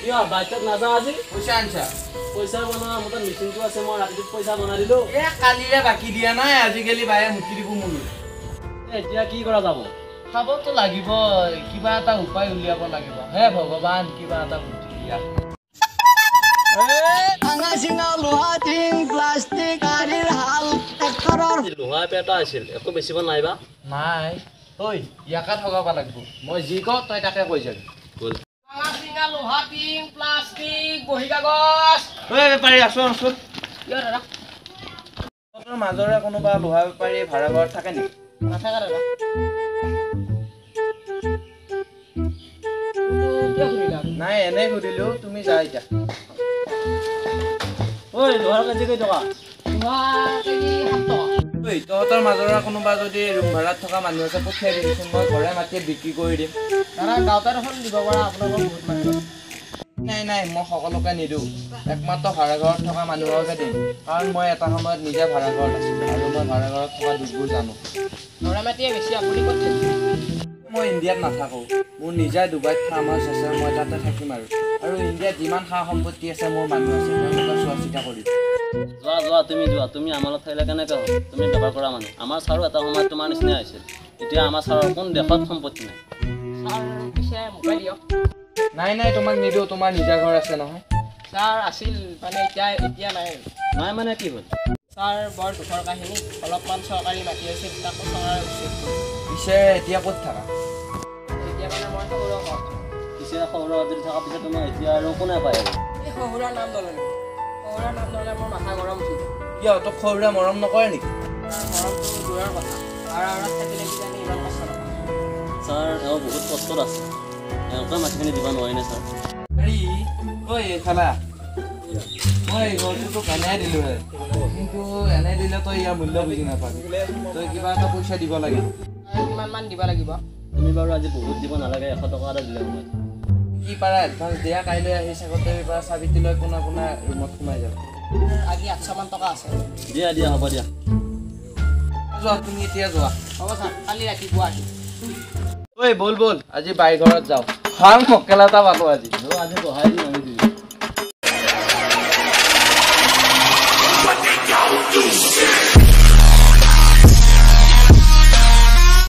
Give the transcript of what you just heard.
কিয় বাইকত নাযাওঁ আজি পইচা আনছা পইচা বনোৱা মোৰ মেচিনটো আছে মই ৰাতিটো পইচা বনাই দিলো কালিৰে বাকী দিয়া নাই আজিকালি বায়ে মুকি দিব মোৰ এতিয়া কি কৰা যাব খাবতো লাগিব কিবা এটা উপায় উলিয়াব লাগিব হে ভগৱান কিবা এটা বুদ্ধি দিয়া ভাঙা চিঙা লোহা টিং প্লাষ্টিক গাড়ীৰ হাল ট্ৰেক্টৰৰ লোহা পেটা আছিল একো বেছিব নাইবা নাই ঐ ইয়াকে ঠগাব লাগিব মই যি কওঁ তই তাকে কৈ যাবি ভাঙা চিঙা লোহা টিং প্লাষ্টিক বহি কাগজ ঐ বেপাৰী আছো আছো কিয় দাদা তোৰ মাজৰে কোনোবা লোহা বেপাৰী ভাড়া ঘৰত থাকে নেকি নাথাকে দাদা কিয় শুনিলা নাই এনেই সুধিলো তুমি যা এতিয়া ঐ লোহাৰ কেজি কেই টকা লোহা কেজি 7 টকা ঐ তহঁতৰ মাজৰে কোনোবা যদি ৰুম ভাড়াত থকা মানুহ আছে পঠিয়াই দিবিচোন মই ঘৰে মাতিয়ে বিক্ৰী কৰি দিম দাদা গাঁৱতে এখন দিব পৰা আপোনালোকৰ বহুত মানুহ নাই নাই মই সকলোকে নিদিওঁ একমাত্ৰ ভাড়া ঘৰত থকা মানুহকে দিম কাৰণ মই এটা সময়ত নিজে ভাড়া ঘৰত আছিলোঁ আৰু মই ভাড়া ঘৰত থকা দুখবোৰ জানো ঘৰে মাতিয়ে বেছি আপুনি ক'ত মই ইণ্ডিয়াত নাথাকোঁ মোৰ নিজে ডুবাইত ফাৰ্ম হাউচ আছে মই তাতে থাকিম আৰু ইণ্ডিয়াত যিমান সা সম্পত্তি আছে মোৰ মানুহ আছে তেওঁলোকে চোৱা চিতা কৰিম যোৱা তুমি আমাৰ লগত থাকিলে কেনেকৈ হ'ব তুমি বেপাৰ কৰা মানুহ আমাৰ ছাৰো এটা সময়ত তোমাৰ নিচিনাই আছিল এতিয়া আমাৰ ছাৰৰ কোন দেশত সম্পত্তি নাই ছাৰ পিছে মোবাইল দিয়ক নাই নাই তোমাক নিদিওঁ তোমাৰ নিজা ঘৰ আছে নহয় ছাৰ আছিল মানে এতিয়া নাই নাই মানে কি হ'ল ছাৰ বৰ দুখৰ কাহিনী অলপমান চৰকাৰী মাটি আছিল তাকো চৰকাৰে উচিত পিছে এতিয়া ক'ত থাকা এতিয়া মানে মই শহুৰৰ ঘৰত পিছে শহুৰৰ যদি থকা পিছত তোমাৰ এতিয়া আৰু কোনে পায় এই শহুৰৰ নাম নল'লে মোৰ মাথা গৰম উঠিব কিয় তোক সৰুৰে মৰম নকৰে নেকি তাৰ মৰমটো দূৰৰ কথা আৰু থাকিলে কিজানি ইমান কষ্ট নহয় ছাৰ এওঁ বহুত কষ্টত আছে এওঁকে মাটিখিনি দিব নোৱাৰিনে ছাৰ হেৰি ঐ খালা মই ঘৰটো তোক এনে দিলোঁ কিন্তু এনে দিলে তই ইয়াৰ মূল্য বুজি নাপাবি তই কিবা এটা পইচা দিব লাগে কিমানমান দিব লাগিব তুমি বাৰু আজি বহুত দিব নালাগে 100 টকা এটা দিলে মই কি পাৰা এডভান্স দিয়া কাইলৈ আহি চাগতে পৰা চাবিটো লৈ পোনা পোনা ৰুমত সোমাই যাব আজি 800 মান টকা আছে দিয়া হ'ব দিয়া যোৱা তুমি এতিয়া যোৱা হ'ব ছাৰ কালি ৰাতিপুৱা আহিম ঐ বল আজি বাই ঘৰত যাওঁ ভাল মক্কেলা এটা পালো আজি আজি বহাই দিম আমি দিবি